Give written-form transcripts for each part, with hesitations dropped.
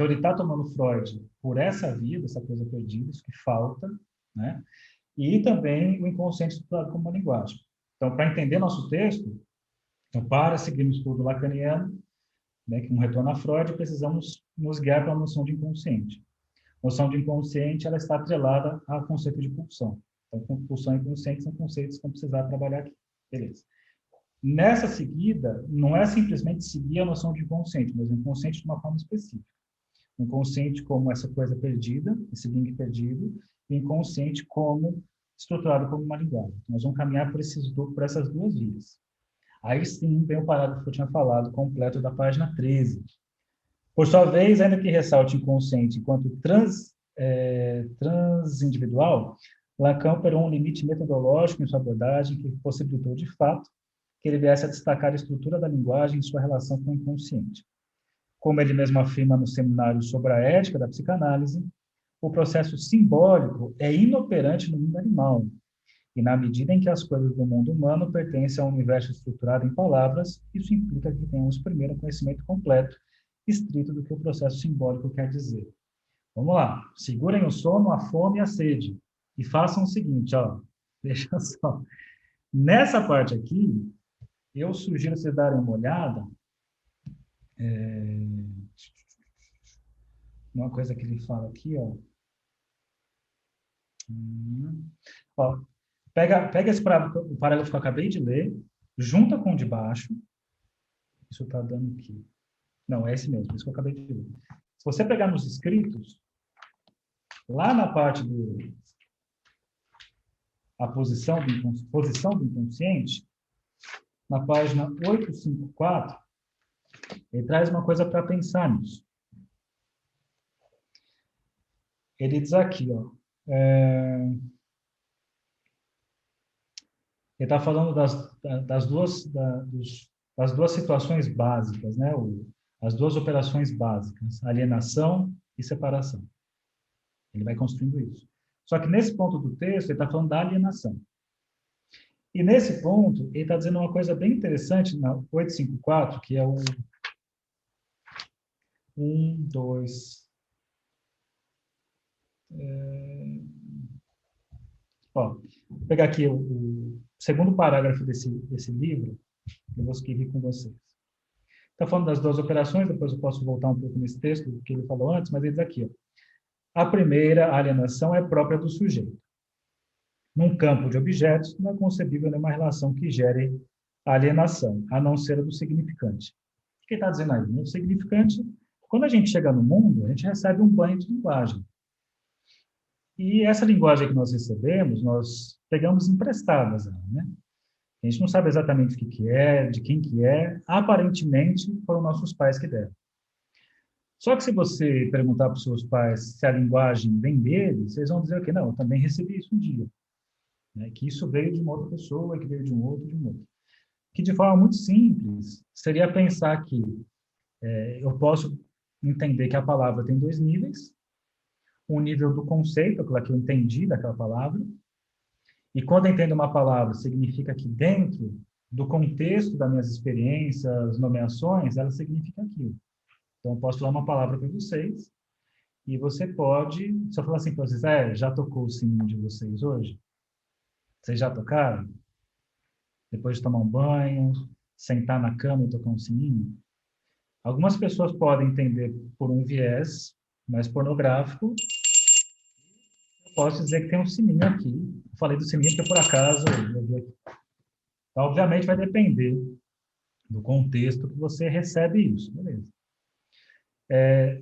Então, ele está tomando Freud por essa via, dessa coisa perdida, isso que falta, né? E também o inconsciente estruturado como uma linguagem. Então, para entender nosso texto, então, para seguir no estudo lacaniano, né, que um retorno a Freud, precisamos nos guiar para a noção de inconsciente. A noção de inconsciente, ela está atrelada ao conceito de pulsão. Então, pulsão e inconsciente são conceitos que vão precisar trabalhar aqui. Beleza. Nessa seguida, não é simplesmente seguir a noção de inconsciente, mas o inconsciente de uma forma específica. O inconsciente como essa coisa perdida, esse link perdido, e o inconsciente como estruturado como uma linguagem. Então, nós vamos caminhar por essas duas vias. Aí sim vem o parágrafo que eu tinha falado, completo da página 13. Por sua vez, ainda que ressalte inconsciente enquanto transindividual, Lacan operou um limite metodológico em sua abordagem que possibilitou, de fato, que ele viesse a destacar a estrutura da linguagem em sua relação com o inconsciente. Como ele mesmo afirma no seminário sobre a ética da psicanálise, o processo simbólico é inoperante no mundo animal, e na medida em que as coisas do mundo humano pertencem a um universo estruturado em palavras, isso implica que tenhamos primeiro um conhecimento completo, estrito do que o processo simbólico quer dizer. Vamos lá, segurem o sono, a fome e a sede, e façam o seguinte, ó, deixa só. Nessa parte aqui, eu sugiro vocês darem uma olhada, uma coisa que ele fala aqui, ó. Ó, pega esse o parágrafo que eu acabei de ler, junta com o de baixo, isso está dando aqui. Não, é esse mesmo, isso que eu acabei de ler. Se você pegar nos escritos, lá na parte a posição do inconsciente, na página 854, ele traz uma coisa para pensar nisso. Ele diz aqui, ó, ele está falando das duas situações básicas, né? As duas operações básicas, alienação e separação. Ele vai construindo isso. Só que nesse ponto do texto, ele está falando da alienação. E nesse ponto, ele está dizendo uma coisa bem interessante na 854, que é o 1, 2... Ó, vou pegar aqui o segundo parágrafo desse livro, eu vou escrever com vocês. Está falando das duas operações, depois eu posso voltar um pouco nesse texto que ele falou antes, mas ele diz aqui, ó, a primeira, a alienação, é própria do sujeito. Num campo de objetos, não é concebível nenhuma relação que gere a alienação, a não ser a do significante. O que ele está dizendo aí? O significante, quando a gente chega no mundo, a gente recebe um banho de linguagem. E essa linguagem que nós recebemos, nós pegamos emprestadas, né? A gente não sabe exatamente o que é, de quem que é. Aparentemente, foram nossos pais que deram. Só que se você perguntar para os seus pais se a linguagem vem deles, eles vão dizer que não, eu também recebi isso um dia. Né? Que isso veio de uma outra pessoa, que veio de um outro, de um outro. Que de forma muito simples, seria pensar que eu posso entender que a palavra tem dois níveis. Um nível do conceito, aquilo que eu entendi daquela palavra. E quando eu entendo uma palavra, significa que dentro do contexto das minhas experiências, nomeações, ela significa aquilo. Então, eu posso falar uma palavra para vocês, e você pode, se eu falar assim para vocês, já tocou o sininho de vocês hoje? Vocês já tocaram? Depois de tomar um banho, sentar na cama e tocar um sininho? Algumas pessoas podem entender por um viés mais pornográfico. Eu posso dizer que tem um sininho aqui. Eu falei do sininho porque, por acaso, eu vi aqui. Então, obviamente, vai depender do contexto que você recebe isso, beleza?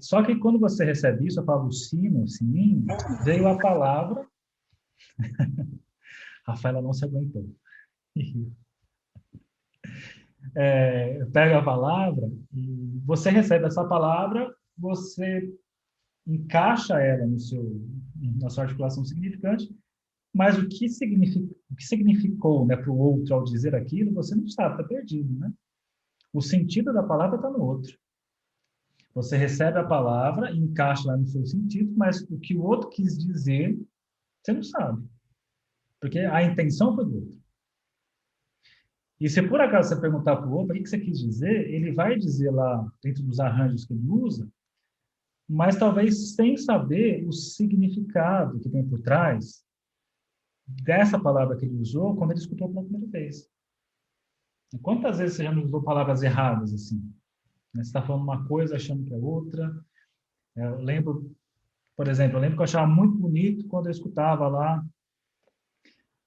Só que quando você recebe isso, eu falo sino, sininho, veio a palavra. Rafaela não se aguentou. Pega a palavra e você recebe essa palavra, você encaixa ela na sua articulação significante, mas o que significou, né, para o outro ao dizer aquilo, você não sabe, está perdido, né? O sentido da palavra está no outro. Você recebe a palavra e encaixa lá no seu sentido, mas o que o outro quis dizer, você não sabe. Porque a intenção foi do outro. E se por acaso você perguntar para o outro o que você quis dizer, ele vai dizer lá, dentro dos arranjos que ele usa, mas talvez sem saber o significado que tem por trás dessa palavra que ele usou quando ele escutou pela primeira vez. Quantas vezes você já não usou palavras erradas assim? Você está falando uma coisa achando que é outra. Eu lembro, por exemplo, eu lembro que eu achava muito bonito quando eu escutava lá: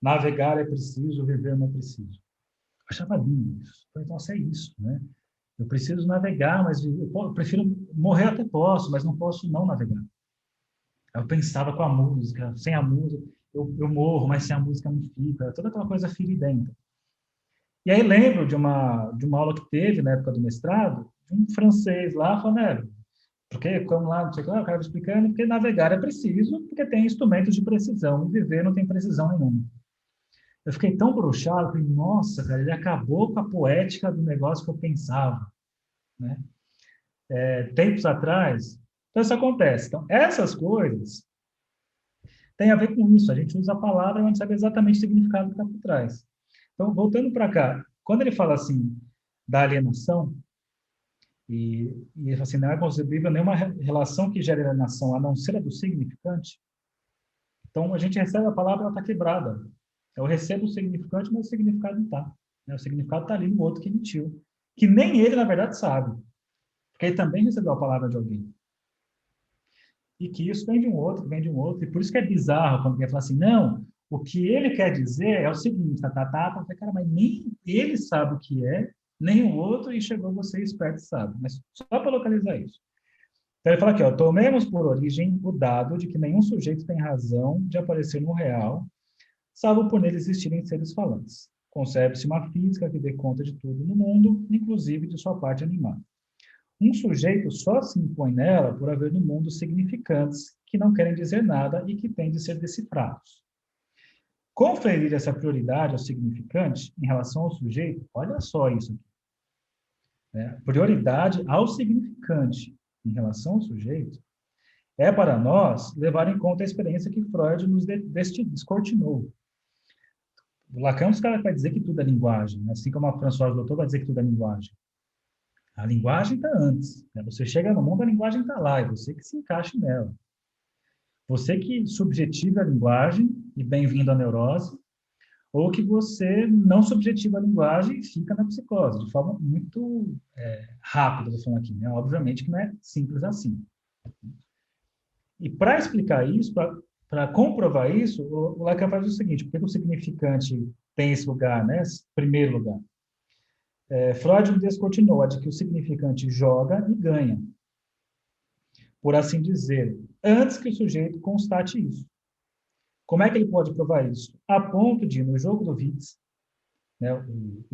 navegar é preciso, viver não é preciso. Eu achava lindo isso. Eu falei, nossa, é isso, né? Eu preciso navegar, mas eu prefiro morrer até posso, mas não posso não navegar. Eu pensava com a música, sem a música, eu morro, mas sem a música não fica. Toda aquela coisa feridenta. E aí lembro de uma aula que teve na época do mestrado, de um francês lá falando, porque, como lá, não sei o que lá, o cara explicando, porque navegar é preciso, porque tem instrumentos de precisão, e viver não tem precisão nenhuma. Eu fiquei tão bruxado, falei, nossa, cara, ele acabou com a poética do negócio que eu pensava, né? Tempos atrás, então isso acontece. Então, essas coisas têm a ver com isso, a gente usa a palavra, mas não sabe exatamente o significado que está por trás. Então, voltando para cá, quando ele fala assim, da alienação, e assim, não é concebível nenhuma relação que gere alienação, a não ser a do significante. Então, a gente recebe a palavra, ela está quebrada. Eu recebo o significante, mas o significado não está. Né? O significado está ali no outro que emitiu. Que nem ele, na verdade, sabe. Porque ele também recebeu a palavra de alguém. E que isso vem de um outro, vem de um outro. E por isso que é bizarro quando alguém fala assim, não, o que ele quer dizer é o seguinte, cara, mas nem ele sabe o que é, nem o outro, e chegou você esperto sabe. Mas só para localizar isso. Então ele fala aqui, ó, tomemos por origem o dado de que nenhum sujeito tem razão de aparecer no real, salvo por nele existirem seres falantes. Concebe-se uma física que dê conta de tudo no mundo, inclusive de sua parte animada. Um sujeito só se impõe nela por haver no mundo significantes que não querem dizer nada e que têm de ser decifrados. Conferir essa prioridade ao significante em relação ao sujeito, olha só isso aqui, né? Prioridade ao significante em relação ao sujeito é para nós levar em conta a experiência que Freud nos descortinou. O Lacan vai dizer que tudo é linguagem, assim como a Françoise Doutor vai dizer que tudo é linguagem. A linguagem está antes. Né? Você chega no mundo, a linguagem está lá, é você que se encaixa nela. Você que subjetiva a linguagem, e bem-vindo à neurose, ou que você não subjetiva a linguagem e fica na psicose, de forma muito rápida, vou falar aqui. Né? Obviamente que não é simples assim. E para explicar isso, para comprovar isso, o Lacan faz o seguinte: por que o significante tem esse lugar, né? Esse primeiro lugar? Freud descortinou a de que o significante joga e ganha, por assim dizer, antes que o sujeito constate isso. Como é que ele pode provar isso? A ponto de, no jogo do Witz, né, o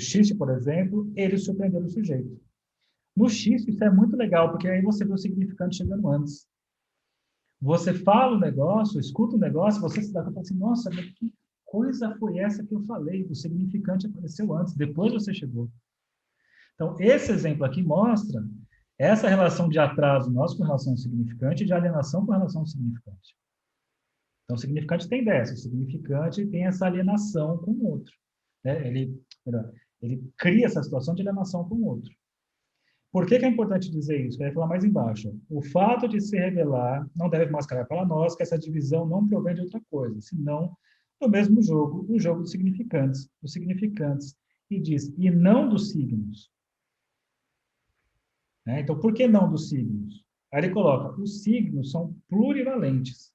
xiste, por exemplo, ele surpreendeu o sujeito. No xiste, isso é muito legal, porque aí você vê o significante chegando antes. Você fala o negócio, escuta o negócio, você se dá conta assim, nossa, mas que coisa foi essa que eu falei? O significante apareceu antes, depois você chegou. Então, esse exemplo aqui mostra essa relação de atraso nosso com relação ao significante e de alienação com relação ao significante. Então, o significante tem dessa, o significante tem essa alienação com o outro. Né? Ele cria essa situação de alienação com o outro. Por que é importante dizer isso? Eu ia falar mais embaixo. O fato de se revelar não deve mascarar para nós que essa divisão não provém de outra coisa, senão do mesmo jogo, o jogo dos significantes. E diz, e não dos signos. Né? Então, por que não dos signos? Aí ele coloca, os signos são plurivalentes.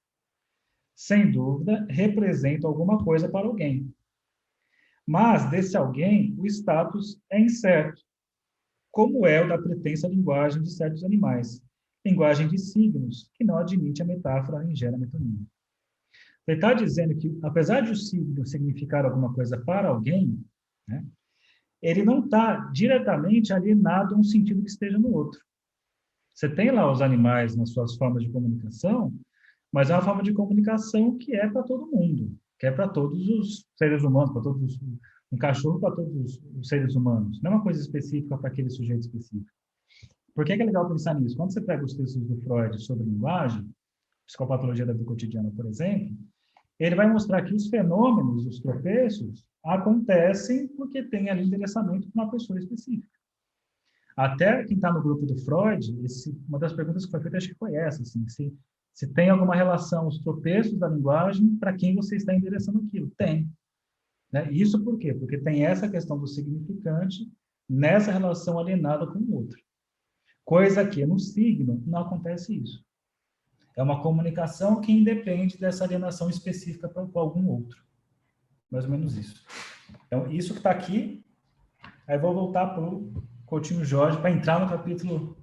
Sem dúvida, representam alguma coisa para alguém. Mas, desse alguém, o status é incerto, como é o da pretensa linguagem de certos animais, linguagem de signos, que não admite a metáfora nem gera metonímia. Ele está dizendo que, apesar de o signo significar alguma coisa para alguém, né, ele não está diretamente alienado a um sentido que esteja no outro. Você tem lá os animais nas suas formas de comunicação, mas é uma forma de comunicação que é para todo mundo, que é para todos os seres humanos, para todos um cachorro para todos os seres humanos. Não é uma coisa específica para aquele sujeito específico. Por que é legal pensar nisso? Quando você pega os textos do Freud sobre linguagem, psicopatologia da vida cotidiana, por exemplo, ele vai mostrar que os fenômenos, os tropeços, acontecem porque tem ali endereçamento para uma pessoa específica. Até quem está no grupo do Freud, uma das perguntas que foi feita, acho que foi essa, assim, se tem alguma relação, os tropeços da linguagem, para quem você está endereçando aquilo. Tem. Né? Isso por quê? Porque tem essa questão do significante nessa relação alienada com o outro. Coisa que no signo não acontece isso. É uma comunicação que independe dessa alienação específica para algum outro. Mais ou menos isso. Então, isso que está aqui, aí vou voltar para o Coutinho Jorge para entrar no capítulo